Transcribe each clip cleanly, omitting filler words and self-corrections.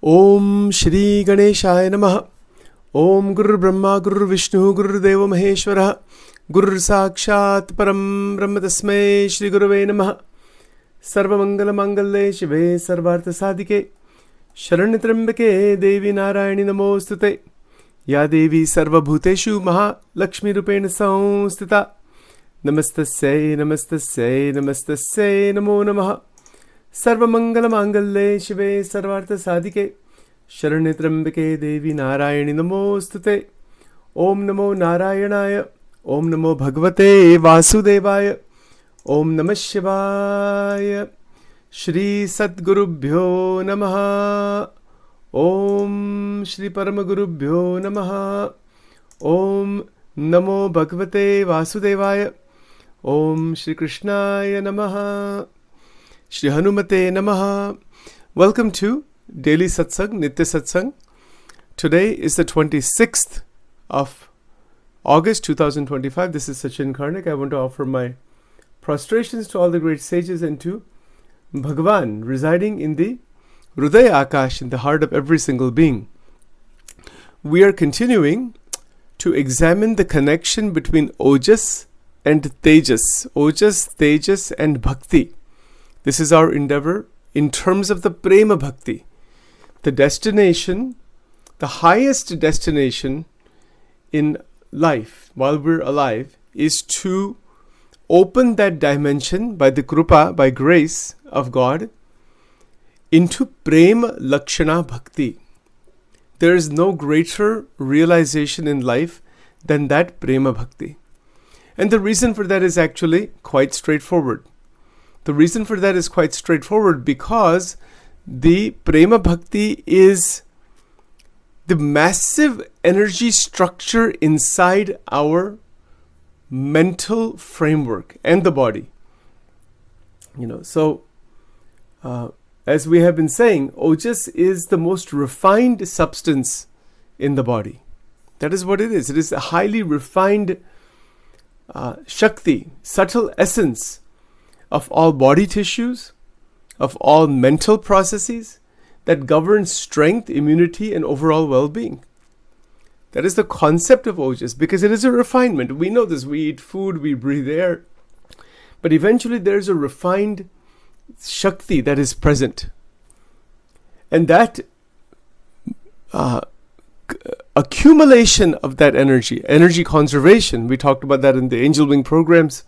Om Shri Ganeshaya Namaha. Om Guru Brahma Guru Vishnu Guru Deva Maheshwara Guru Sakshat Param Brahma Tasmai Shri Gurave Namaha. Sarva Mangala Mangalle Shive Sarvartha Sadike Sharanyatrambake Devi Narayani Namostute. Ya Devi Sarva Bhuteshu Maha Lakshmi Rupena Samstita. Namastasya Namastasya Namastasya Namo Namaha. Sarva Mangala Mangalle Shive Sarvartha Sadike Sharanyatrambake Devi Narayani Namostute. Om Namo Narayanaya. Om Namo Bhagavate Vasudevaya. Om Namah Shivaya. Shri Sadgurubhyo Namaha. Om Shri Paramagurubhyo Namaha. Om Namo Bhagavate Vasudevaya. Om Shri Krishnaya Namaha. Shri Hanumate Namaha. Welcome to Daily Satsang, Nitya Satsang. Today is the 26th of August 2025. This is Sachin Karnik. I want to offer my prostrations to all the great sages and to Bhagavan residing in the Hridaya Akash, in the heart of every single being. We are continuing to examine the connection between Ojas and Tejas. Ojas, Tejas and Bhakti. This is our endeavor in terms of the Prema Bhakti. The destination, the highest destination in life while we're alive is to open that dimension by the Krupa, by grace of God, into Prema Lakshana Bhakti. There is no greater realization in life than that Prema Bhakti. And the reason for that is actually quite straightforward. The reason for that is quite straightforward because the Prema Bhakti is the massive energy structure inside our mental framework and the body. As we have been saying, Ojas is the most refined substance in the body. That is what it is. It is a highly refined Shakti, subtle essence of all body tissues, of all mental processes that govern strength, immunity, and overall well-being. That is the concept of Ojas because it is a refinement. We know this. We eat food, we breathe air. But eventually there is a refined Shakti that is present. And that accumulation of that energy conservation, we talked about that in the Angel Wing programs,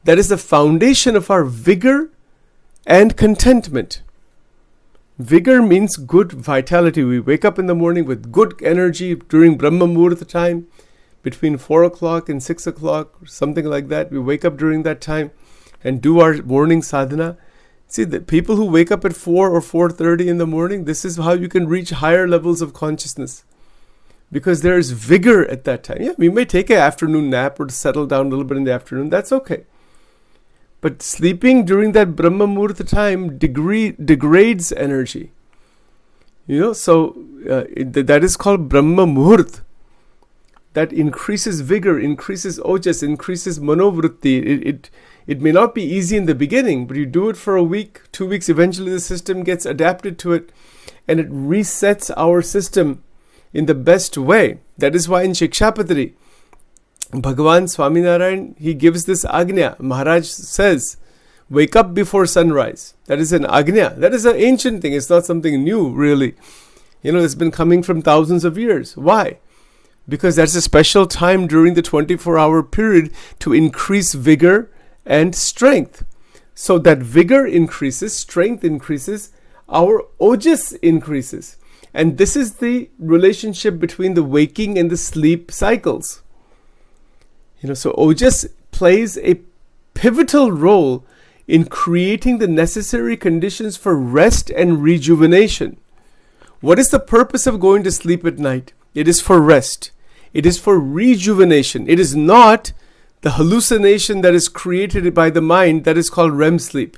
that is the foundation of our vigor and contentment. Vigor means good vitality. We wake up in the morning with good energy during Brahma Muhurta time, between 4 o'clock and 6 o'clock, or something like that. We wake up during that time and do our morning sadhana. See, the people who wake up at 4 or 4:30 in the morning, this is how you can reach higher levels of consciousness. Because there is vigor at that time. Yeah, we may take an afternoon nap or settle down a little bit in the afternoon. That's okay. But sleeping during that Brahma Muhurta time degrades energy. That is called Brahma Muhurt. That increases vigor, increases Ojas, increases Manovritti. It may not be easy in the beginning, but you do it for a week, 2 weeks, eventually the system gets adapted to it and it resets our system in the best way. That is why in Shikshapatri, Bhagavan Swaminarayan, he gives this Agnya. Maharaj says, wake up before sunrise. That is an Agnya. That is an ancient thing. It's not something new, really. It's been coming from thousands of years. Why? Because that's a special time during the 24-hour period to increase vigor and strength. So that vigor increases, strength increases, our Ojas increases. And this is the relationship between the waking and the sleep cycles. So Ojas plays a pivotal role in creating the necessary conditions for rest and rejuvenation. What is the purpose of going to sleep at night? It is for rest. It is for rejuvenation. It is not the hallucination that is created by the mind that is called REM sleep.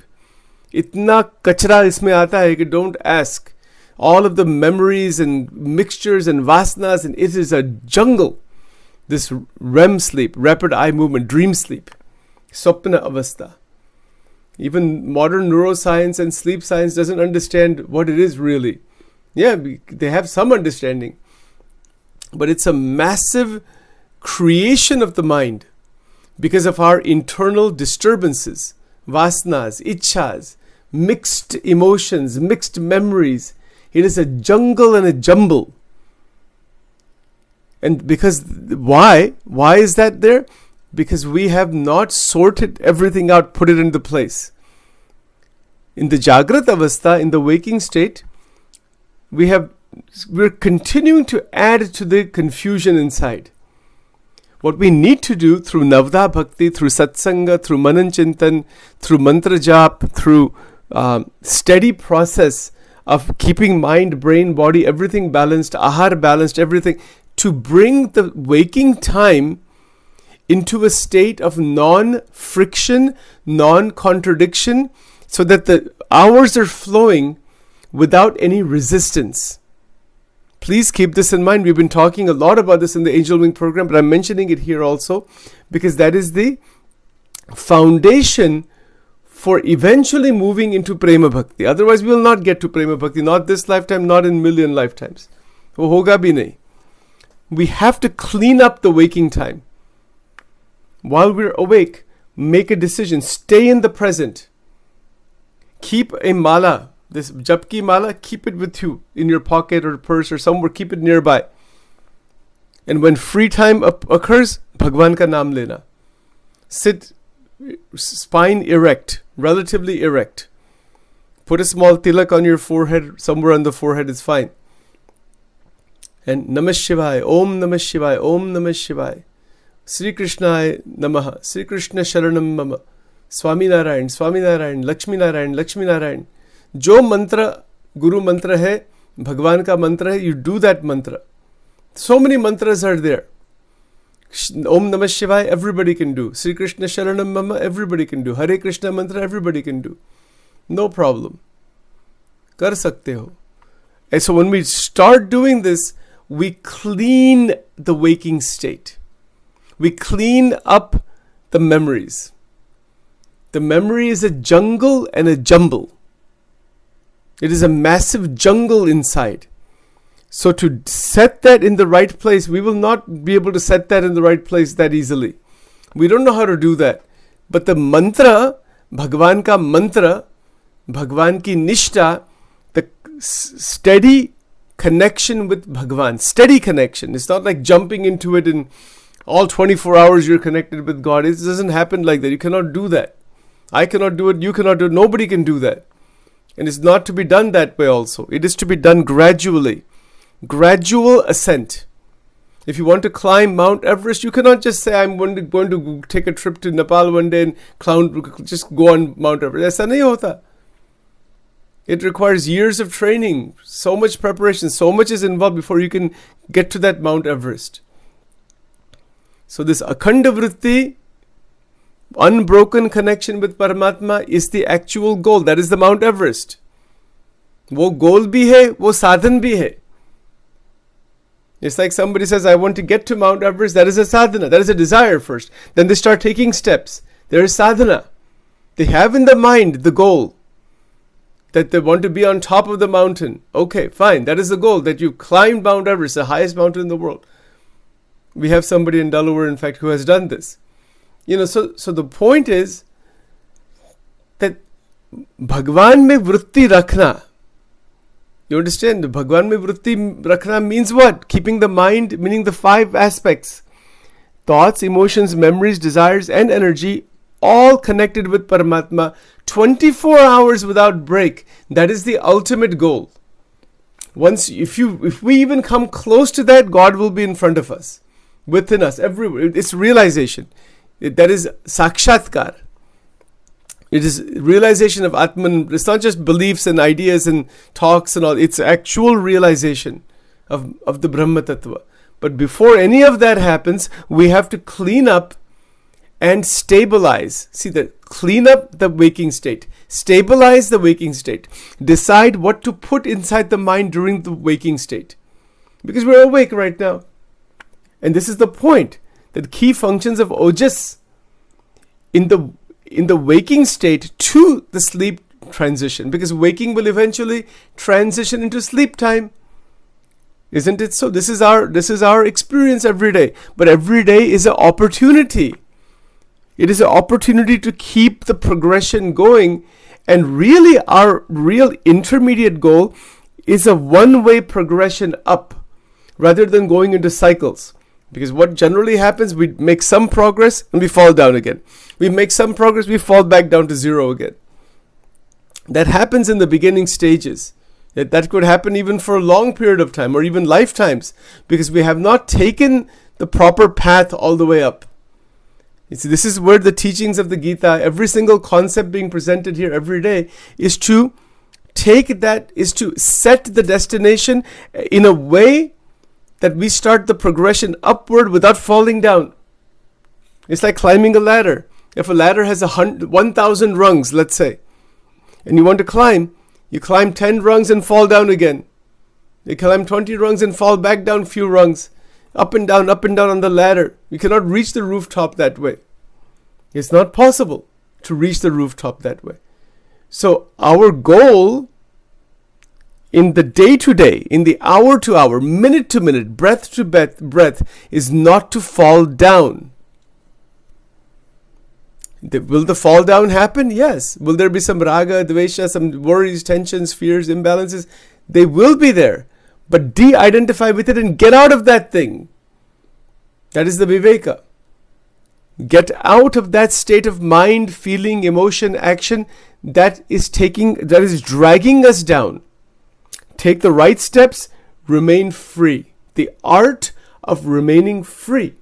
Itna kachra isme aata hai ki don't ask. All of the memories and mixtures and vasanas, and it is a jungle. This REM sleep, rapid eye movement, dream sleep, Swapna Avastha. Even modern neuroscience and sleep science doesn't understand what it is really. Yeah, they have some understanding. But it's a massive creation of the mind because of our internal disturbances, vasanas, ichhas, mixed emotions, mixed memories. It is a jungle and a jumble. And because, why? Why is that there? Because we have not sorted everything out, put it into place. In the Jagrat Avastha, in the waking state, we're continuing to add to the confusion inside. What we need to do through Navda Bhakti, through Satsanga, through Manan Chintan, through Mantra Jap, through steady process of keeping mind, brain, body, everything balanced, ahar balanced, everything, to bring the waking time into a state of non-friction, non-contradiction, so that the hours are flowing without any resistance. Please keep this in mind. We've been talking a lot about this in the Angel Wing program, but I'm mentioning it here also because that is the foundation for eventually moving into Prema Bhakti. Otherwise, we will not get to Prema Bhakti. Not this lifetime, not in million lifetimes. Wo hoga bhi nahi. We have to clean up the waking time. While we're awake, make a decision. Stay in the present. Keep a mala. This Japki mala, keep it with you in your pocket or purse or somewhere. Keep it nearby. And when free time occurs, Bhagwan ka naam lena. Sit, spine erect, relatively erect. Put a small tilak on your forehead, somewhere on the forehead is fine. And Namah Shivaya, Om Namah Shivaya, Om Namah Shivaya. Sri Krishnaya Namaha, Sri Krishna Sharanam Mama. Swami Narayan, Swami Narayan, Lakshmi Narayan, Lakshmi Narayan. जो मंत्र गुरु मंत्र है, भगवान का मंत्र है, you do that mantra. So many mantras are there. Om Namah Shivaya, everybody can do. Sri Krishna Sharanam Mama, everybody can do. Hare Krishna mantra, everybody can do. No problem. Kar sakte ho. And so when we start doing this, we clean the waking state. We clean up the memories. The memory is a jungle and a jumble. It is a massive jungle inside. So to set that in the right place, we will not be able to set that in the right place that easily. We don't know how to do that. But the mantra, Bhagwan ka mantra, Bhagwan ki nishta, the steady connection with Bhagwan, steady connection. It's not like jumping into it in all 24 hours you're connected with God. It doesn't happen like that. You cannot do that. I cannot do it. You cannot do it. Nobody can do that. And it's not to be done that way also. It is to be done gradually. Gradual ascent. If you want to climb Mount Everest, you cannot just say, I'm going to take a trip to Nepal one day and just go on Mount Everest. Aisa nahi hota. It requires years of training, so much preparation, so much is involved before you can get to that Mount Everest. So this Akhanda Vritti, unbroken connection with Paramatma, is the actual goal. That is the Mount Everest. वो goal भी है, वो साधन भी है. It's like somebody says, I want to get to Mount Everest. That is a sadhana. That is a desire first. Then they start taking steps. There is sadhana. They have in the mind the goal that they want to be on top of the mountain. Okay, fine. That is the goal, that you climb Mount Everest, the highest mountain in the world. We have somebody in Delaware, in fact, who has done this. So the point is that Bhagwan mein vritti rakhna. You understand? Bhagwan mein vritti rakhna means what? Keeping the mind, meaning the 5 aspects. Thoughts, emotions, memories, desires, and energy, all connected with Paramatma, 24 hours without break. That is the ultimate goal. If we even come close to that, God will be in front of us, within us, everywhere. It's realization. That is sakshatkar. It is realization of Atman. It's not just beliefs and ideas and talks and all. It's actual realization of the Brahma Tattva. But before any of that happens, we have to clean up and stabilize. See, clean up the waking state. Stabilize the waking state. Decide what to put inside the mind during the waking state. Because we're awake right now. And this is the point. That key functions of Ojas in in the waking state to the sleep transition, because waking will eventually transition into sleep time. Isn't it so? This is our experience every day. But every day is an opportunity. It is an opportunity to keep the progression going. And really, our real intermediate goal is a one-way progression up rather than going into cycles. Because what generally happens, we make some progress and we fall down again. We make some progress, we fall back down to zero again. That happens in the beginning stages. That could happen even for a long period of time or even lifetimes, because we have not taken the proper path all the way up. This is where the teachings of the Gita, every single concept being presented here every day, is to set the destination in a way that we start the progression upward without falling down. It's like climbing a ladder. If a ladder has 1,000 rungs, let's say, and you want to climb, you climb 10 rungs and fall down again. You climb 20 rungs and fall back down few rungs. Up and down on the ladder. You cannot reach the rooftop that way. It's not possible to reach the rooftop that way. So our goal in the day-to-day, in the hour-to-hour, minute-to-minute, breath-to-breath, is not to fall down. Will the fall down happen? Yes. Will there be some raga, dvesha, some worries, tensions, fears, imbalances? They will be there. But de-identify with it and get out of that thing. That is the viveka. Get out of that state of mind, feeling, emotion, action that is dragging us down. Take the right steps, remain free. The art of remaining free.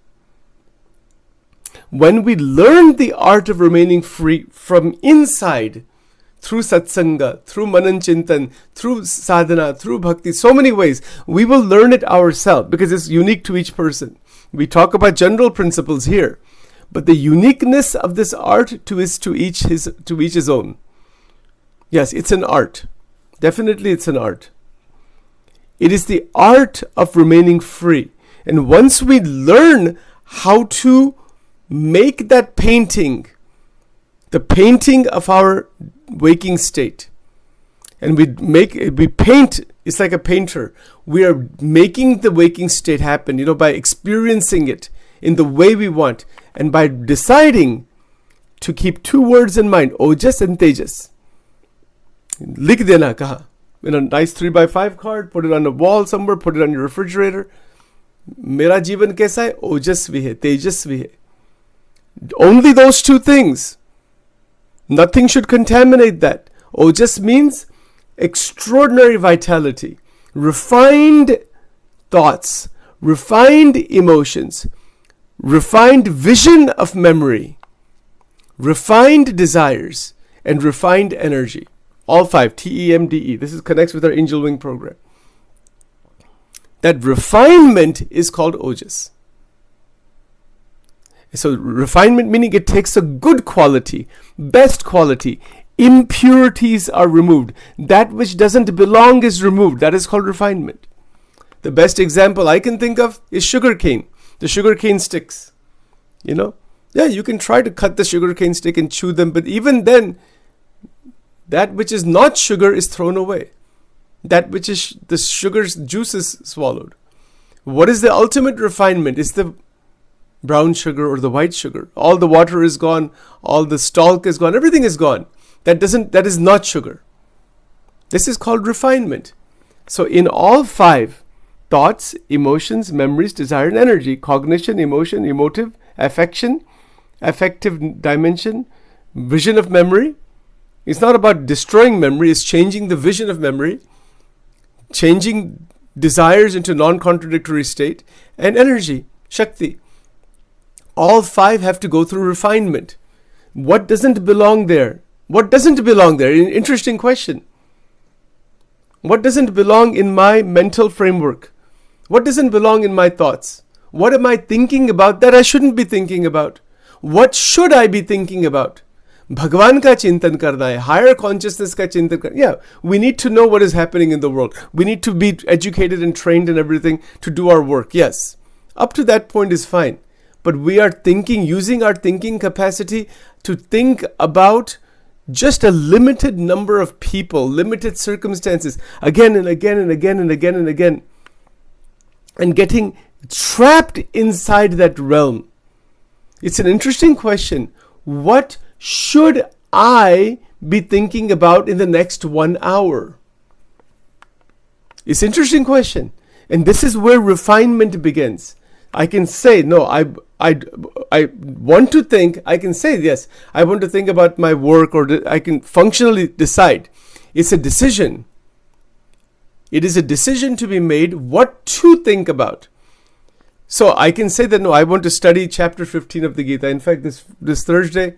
When we learn the art of remaining free from inside, through satsanga, through manan chintan, through sadhana, through bhakti, so many ways, we will learn it ourselves because it's unique to each person. We talk about general principles here, but the uniqueness of this art to each his own. Yes, it's an art. Definitely it's an art. It is the art of remaining free. And once we learn how to make that painting, the painting of our waking state, and we paint, it's like a painter. We are making the waking state happen, by experiencing it in the way we want, and by deciding to keep two words in mind, Ojas and Tejas. Likh dena kaha. In a nice 3x5 card, put it on a wall somewhere, put it on your refrigerator. Mera जीवन कैसा है? ओजस्वी है, तेजस्वी है. Only those two things. Nothing should contaminate that. Ojas means extraordinary vitality, refined thoughts, refined emotions, refined vision of memory, refined desires, and refined energy. All five, TEMDE. This connects with our Angel Wing program. That refinement is called Ojas. So refinement meaning it takes a good quality, best quality. Impurities are removed. That which doesn't belong is removed. That is called refinement. The best example I can think of is sugarcane. The sugarcane sticks. Yeah, you can try to cut the sugarcane stick and chew them, but even then, that which is not sugar is thrown away. That which is the sugar's juice is swallowed. What is the ultimate refinement? It's the brown sugar or the white sugar. All the water is gone. All the stalk is gone. Everything is gone. That is not sugar. This is called refinement. So in all five, thoughts, emotions, memories, desire, and energy, cognition, emotion, emotive, affection, affective dimension, vision of memory. It's not about destroying memory, it's changing the vision of memory, changing desires into non-contradictory state, and energy, Shakti. All five have to go through refinement. What doesn't belong there? What doesn't belong there? Interesting question. What doesn't belong in my mental framework? What doesn't belong in my thoughts? What am I thinking about that I shouldn't be thinking about? What should I be thinking about? Bhagwan ka chintan karna hai, higher consciousness ka chintan karna. Yeah, we need to know what is happening in the world. We need to be educated and trained and everything to do our work. Yes, up to that point is fine. But we are using our thinking capacity to think about just a limited number of people, limited circumstances, again and again and again and again and again, and getting trapped inside that realm. It's an interesting question. What should I be thinking about in the next 1 hour? It's an interesting question. And this is where refinement begins. I can say, no, I want to think. I can say, yes, I want to think about my work, or I can functionally decide. It's a decision. It is a decision to be made what to think about. So I can say that, no, I want to study chapter 15 of the Gita. In fact, this Thursday,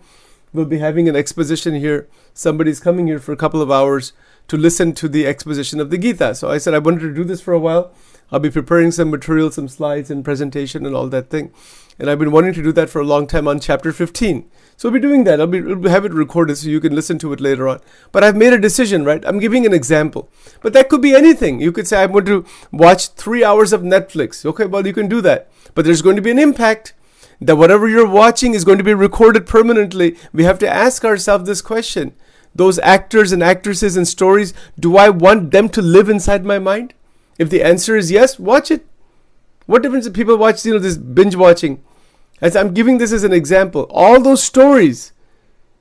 we'll be having an exposition here. Somebody's coming here for a couple of hours to listen to the exposition of the Gita. So I said I wanted to do this for a while. I'll be preparing some material, some slides and presentation and all that thing. And I've been wanting to do that for a long time on chapter 15. So we'll be doing that. I'll have it recorded so you can listen to it later on. But I've made a decision, right? I'm giving an example. But that could be anything. You could say, I want to watch 3 hours of Netflix. Okay, well, you can do that. But there's going to be an impact. That whatever you're watching is going to be recorded permanently. We have to ask ourselves this question. Those actors and actresses and stories, do I want them to live inside my mind? If the answer is yes, watch it. What difference if people watch, this binge watching? As I'm giving this as an example, all those stories,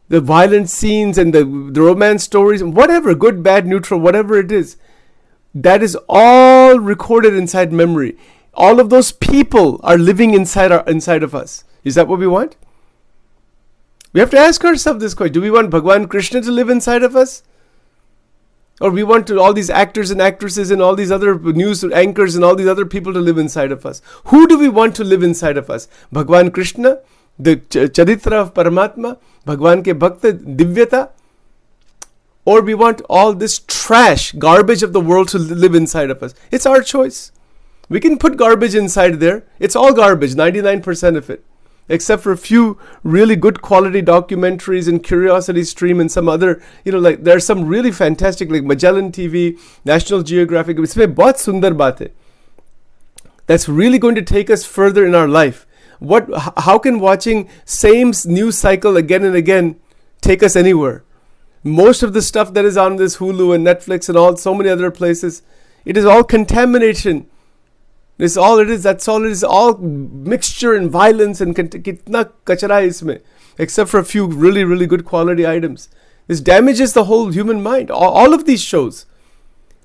the violent scenes and the romance stories, whatever, good, bad, neutral, whatever it is, that is all recorded inside memory. All of those people are living inside of us. Is that what we want? We have to ask ourselves this question. Do we want Bhagwan Krishna to live inside of us? Or we want all these actors and actresses and all these other news anchors and all these other people to live inside of us? Who do we want to live inside of us? Bhagwan Krishna, the Charitra of Paramatma, Bhagwan ke Bhakta, Divyata? Or we want all this trash, garbage of the world to live inside of us? It's our choice. We can put garbage inside there. It's all garbage, 99% of it. Except for a few really good quality documentaries and Curiosity Stream and some other, there are some really fantastic, like Magellan TV, National Geographic. Isme bahut sundar baat hai. That's really going to take us further in our life. How can watching same news cycle again and again take us anywhere? Most of the stuff that is on this Hulu and Netflix and so many other places, it is all contamination. This all it is. That's all it is. All mixture and violence and kitna kachara hai isme, except for a few really, really good quality items. This damages the whole human mind. All of these shows.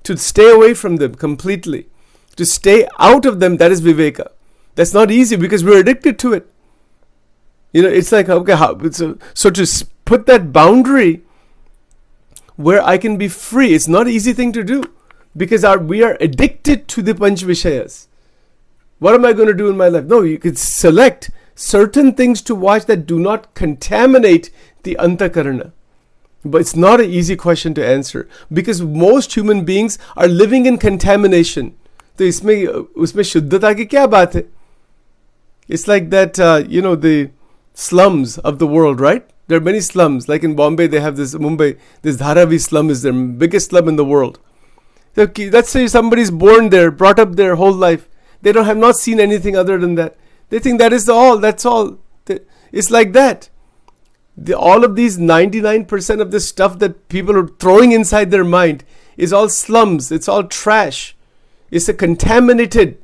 To stay away from them completely, to stay out of them, that is viveka. That's not easy because we're addicted to it. It's like, okay, so to put that boundary where I can be free, it's not an easy thing to do because we are addicted to the Panch Vishayas. What am I going to do in my life? No, you could select certain things to watch that do not contaminate the Antakarana. But it's not an easy question to answer because most human beings are living in contamination. So usme shuddhata ki kya baat hai? It's like that, the slums of the world, right? There are many slums. Like in Bombay, they have Mumbai, this Dharavi slum is the biggest slum in the world. So let's say somebody's born there, brought up their whole life. They have not seen anything other than that. They think that is all. That's all. It's like that. All of these 99% of this stuff that people are throwing inside their mind is all slums. It's all trash. It's a contaminated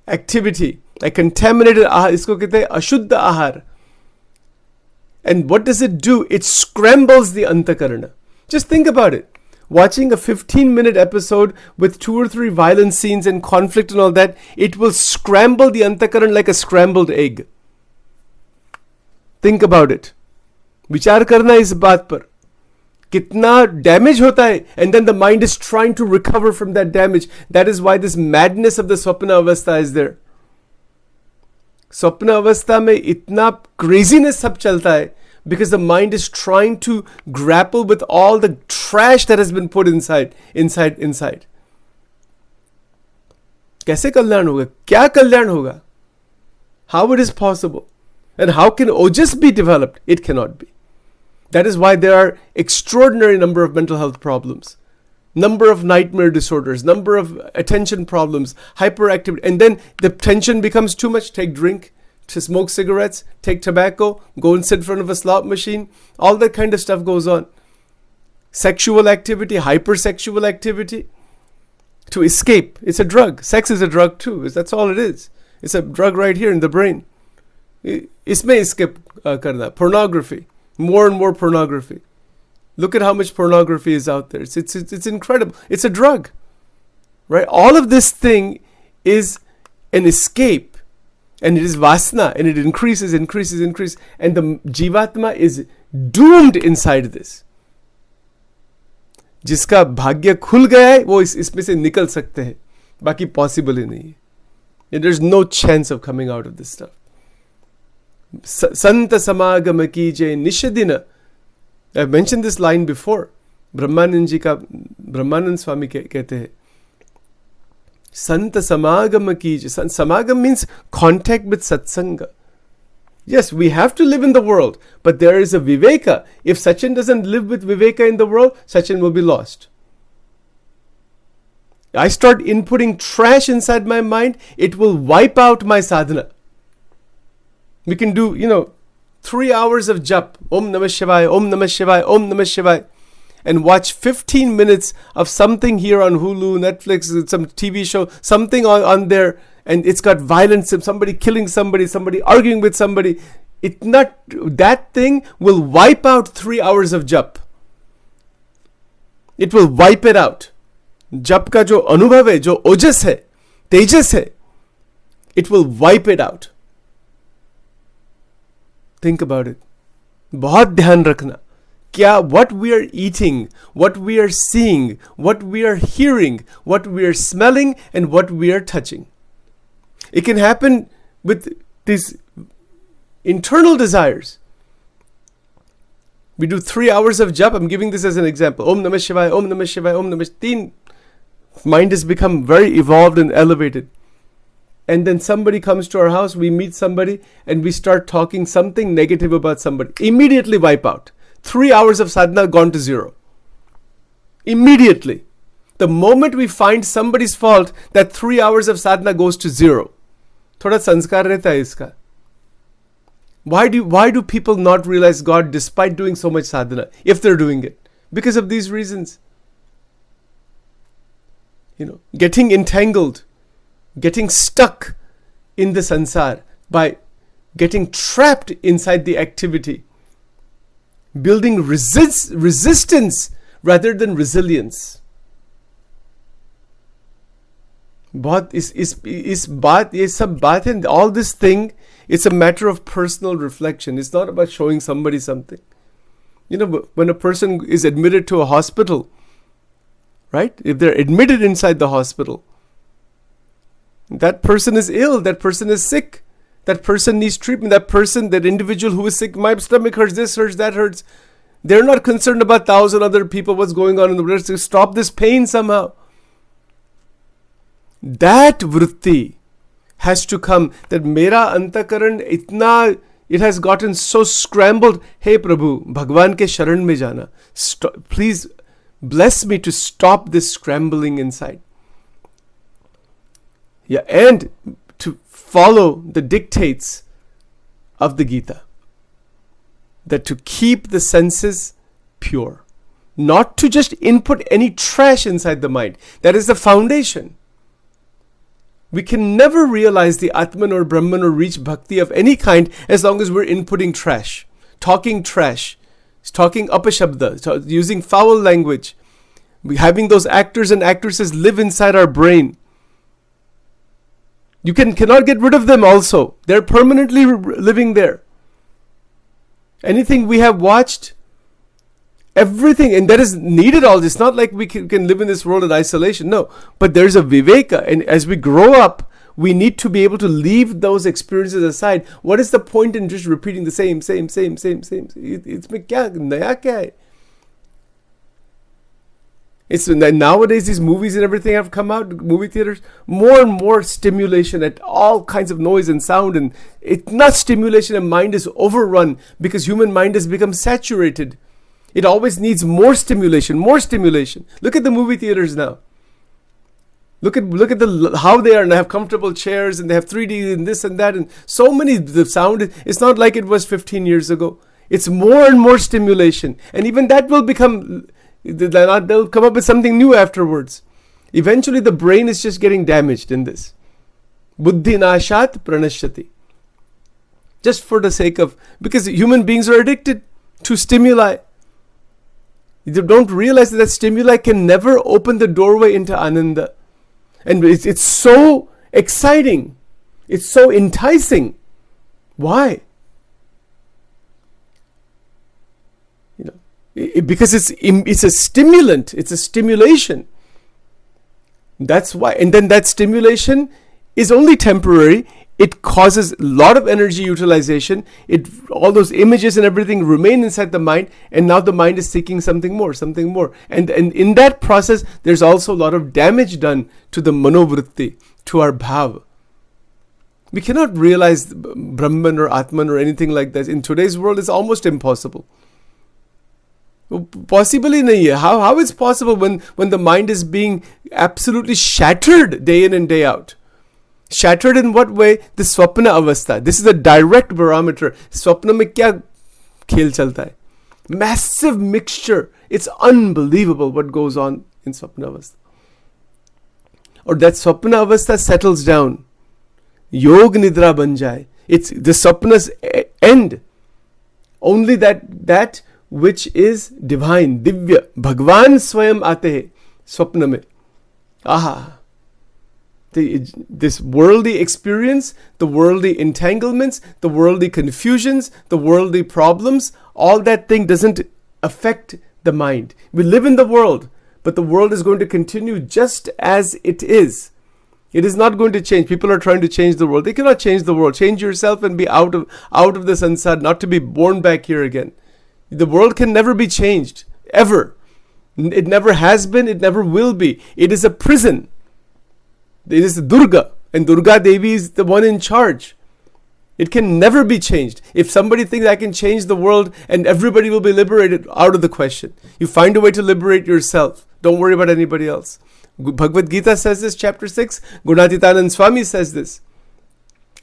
activity. A contaminated ahar. Isko kehte hai ashuddha ahar. And what does it do? It scrambles the antakarana. Just think about it. Watching a 15-minute episode with 2 or 3 violent scenes and conflict and all that, it will scramble the antakaran like a scrambled egg. Think about it. Vichar karna is baat par. Kitna damage hota hai, and then the mind is trying to recover from that damage. That is why this madness of the Swapna Avastha is there. Swapna Avastha mein itna craziness sab chalta hai. Because the mind is trying to grapple with all the trash that has been put inside. Kaise kalyan hoga? Kya kalyan hoga? How it is possible? And how can ojas be developed? It cannot be. That is why there are extraordinary number of mental health problems. Number of nightmare disorders. Number of attention problems. Hyperactivity. And then the tension becomes too much. Take drink. to smoke cigarettes, take tobacco, go and sit in front of a slot machine. All that kind of stuff goes on. Sexual activity, hypersexual activity. To escape. It's a drug. Sex is a drug too. That's all it is. It's a drug right here in the brain. Isme escape karna. Pornography. More and more pornography. Look at how much pornography is out there. It's incredible. It's a drug. Right? All of this thing is an escape. And it is vasana. And it increases. And the Jivatma is doomed inside this. जिसका भाग्य खुल गया है वो इसमें से निकल सकते हैं बाकी पॉसिबल ही नहीं है there's no chance of coming out of this stuff संत समागम कीजे निषदिन I've mentioned this line before ब्रह्मानंद स्वामी कहते हैं संत समागम कीजे समागम means contact with satsanga. Yes, we have to live in the world, but there is a viveka. If Sachin doesn't live with viveka in the world, Sachin will be lost. I start inputting trash inside my mind, it will wipe out my sadhana. We can do, 3 hours of jap, Om Namah Shivaya, Om Namah Shivaya, Om Namah Shivaya, and watch 15 minutes of something here on Hulu, Netflix, some TV show, something on there, and it's got violence, somebody killing somebody arguing with somebody. That thing will wipe out 3 hours of jap. It will wipe it out. Jap ka jo anubhav hai, jo ojas hai, tejas hai, it will wipe it out. Think about it. बहुत ध्यान रखना. What we are eating, what we are seeing, what we are hearing, what we are smelling, and what we are touching. It can happen with these internal desires. We do 3 hours of jap. I'm giving this as an example. Om Namah Shivaya, Om Namah Shivaya, Om Namah Shivaya. Mind has become very evolved and elevated. And then somebody comes to our house, we meet somebody, and we start talking something negative about somebody. Immediately wipe out. 3 hours of sadhana gone to zero. Immediately. The moment we find somebody's fault, that 3 hours of sadhana goes to zero. Thoda sanskar rehta hai iska. Why do people not realize God despite doing so much sadhana, if they're doing it? Because of these reasons. Getting entangled, getting stuck in the sansar by getting trapped inside the activity, building resistance rather than resilience. ये सब बात है. All this thing, it's a matter of personal reflection. It's not about showing somebody something. When a person is admitted to a hospital, right? If they're admitted inside the hospital, that person is ill, that person is sick, that person needs treatment, that individual who is sick, my stomach hurts, this hurts, that hurts. They're not concerned about 1,000 other people, what's going on in the world, to stop this pain somehow. That vritti has to come, that mera antakaran itna, it has gotten so scrambled. Hey Prabhu, Bhagwan ke sharan mein jana. Please bless me to stop this scrambling inside. Yeah, and to follow the dictates of the Gita. That to keep the senses pure. Not to just input any trash inside the mind. That is the foundation. We can never realize the Atman or Brahman or reach bhakti of any kind as long as we're inputting trash. Talking apashabda, using foul language. Having those actors and actresses live inside our brain. You cannot get rid of them also. They're permanently living there. Anything we have watched, everything, and that is needed all this. It's not like we can live in this world in isolation. No, but there's a viveka, and as we grow up, we need to be able to leave those experiences aside. What is the point in just repeating the same? It's naya kya hai? It's nowadays these movies and everything have come out, movie theaters, more and more stimulation at all kinds of noise and sound, and it's not stimulation, and mind is overrun because human mind has become saturated. It always needs more stimulation. Look at the movie theaters now. Look at how they are, and they have comfortable chairs, and they have 3D and this and that, and so many. The sound, it's not like it was 15 years ago. It's more and more stimulation, and even that will become, they'll come up with something new afterwards. Eventually the brain is just getting damaged in this. Buddhi nashat pranashyati. Just for the sake of, because human beings are addicted to stimuli. You don't realize that stimuli can never open the doorway into ananda. And it's so exciting. It's so enticing. Why? Because it's a stimulant. It's a stimulation. That's why. And then that stimulation is only temporary. It causes a lot of energy utilization. All those images and everything remain inside the mind, and now the mind is seeking something more. And in that process, there's also a lot of damage done to the manovritti, to our bhav. We cannot realize Brahman or Atman or anything like that. In today's world, it's almost impossible. Possibly nahi hai. How is possible when the mind is being absolutely shattered day in and day out? Shattered in what way? The swapna avastha. This is a direct barometer. Swapna mein kya khel chalta hai? Massive mixture. It's unbelievable what goes on in swapna avastha. Or that swapna avastha settles down. Yog nidra ban jaye. It's the swapna's end. Only that which is divine, divya. Bhagwan swayam aate hai swapna mein. Aha. This worldly experience, the worldly entanglements, the worldly confusions, the worldly problems, all that thing doesn't affect the mind. We live in the world, but the world is going to continue just as it is. It is not going to change. People are trying to change the world. They cannot change the world. Change yourself and be out of the sansar, not to be born back here again. The world can never be changed, ever. It never has been, it never will be. It is a prison. It is Durga, and Durga Devi is the one in charge. It can never be changed. If somebody thinks I can change the world and everybody will be liberated, out of the question. You find a way to liberate yourself. Don't worry about anybody else. Bhagavad Gita says this, chapter 6. Gunatitanand Swami says this.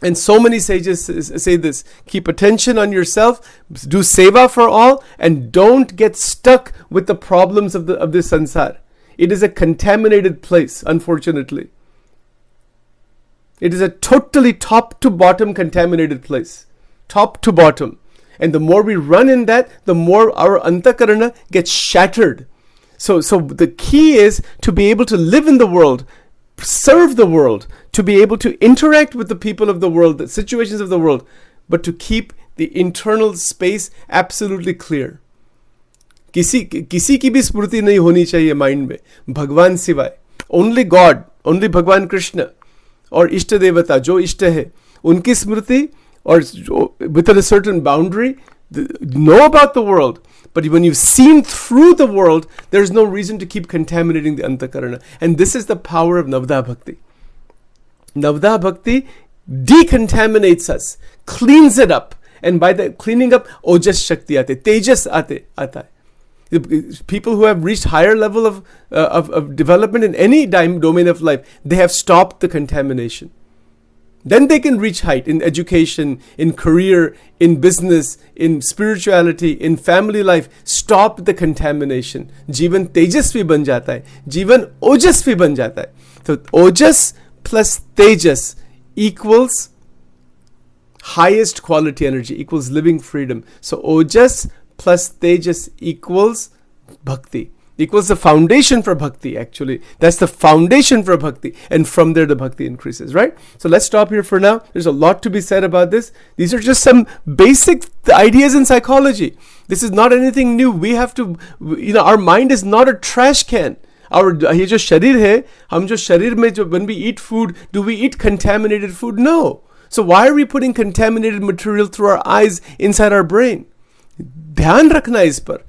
And so many sages say this. Keep attention on yourself, do seva for all, and don't get stuck with the problems of this sansar. It is a contaminated place, unfortunately. It is a totally top to bottom contaminated place. Top to bottom. And the more we run in that, the more our antakarana gets shattered. So the key is to be able to live in the world, serve the world, to be able to interact with the people of the world, the situations of the world, but to keep the internal space absolutely clear. किसी की भी स्मृति नहीं होनी चाहिए mind में भगवान सिवाय. Only God, only भगवान कृष्ण और इष्ट देवता जो इष्ट है उनकी स्मृति or within a certain boundary, know about the world. But when you've seen through the world, there's no reason to keep contaminating the antakarana. And this is the power of Navda Bhakti. Navda Bhakti decontaminates us, cleans it up. And by the cleaning up, Ojas Shakti aate, Tejas aata. People who have reached higher level of development in any domain of life, they have stopped the contamination. Then they can reach height in education, in career, in business, in spirituality, in family life. Stop the contamination. Jivan tejasvi ban jata hai. Jivan ojasvi ban jata hai. So ojas plus tejas equals highest quality energy, equals living freedom. So ojas plus tejas equals bhakti. Equals the foundation for bhakti, actually. That's the foundation for bhakti. And from there, the bhakti increases, right? So let's stop here for now. There's a lot to be said about this. These are just some basic ideas in psychology. This is not anything new. We have to, our mind is not a trash can. ये जो शरीर है, हम जो शरीर में when we eat food, do we eat contaminated food? No. So why are we putting contaminated material through our eyes inside our brain? ध्यान रखना इस पर.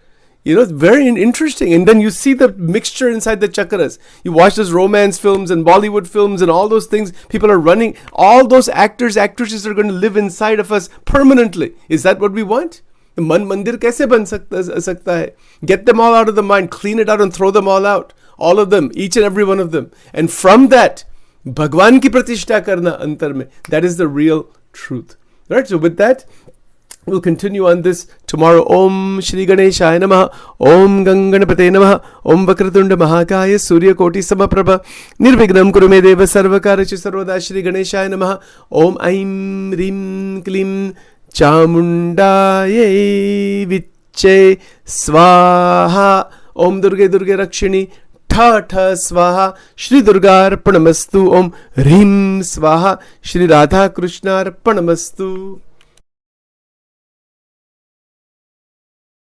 Very interesting. And then you see the mixture inside the chakras. You watch those romance films and Bollywood films and all those things. People are running. All those actors, actresses are going to live inside of us permanently. Is that what we want? तो मन मंदिर कैसे बन सकता है? Get them all out of the mind, clean it out and throw them all out, all of them, each and every one of them, and from that भगवान की प्रतिष्ठा करना अंतर में. That is the real truth. Right, so with that we'll continue on this tomorrow. Om Shri Ganeshaya Namaha. Om Ganganapate Namaha. Om Vakratunda Mahakaya Suryakoti Samaprabha. Nirvignam Kuru Me Deva Sarvakarachu Sarvada. Shri Ganeshaya Namaha. Om Aim Rim Klim Chamundaye Viche Swaha. Om Durge Durge Rakshini ठा ठा स्वाहा. श्री दुर्गार्पणमस्तु. ओम ह्रीं स्वाहा. श्री राधा कृष्णार्पणमस्तु.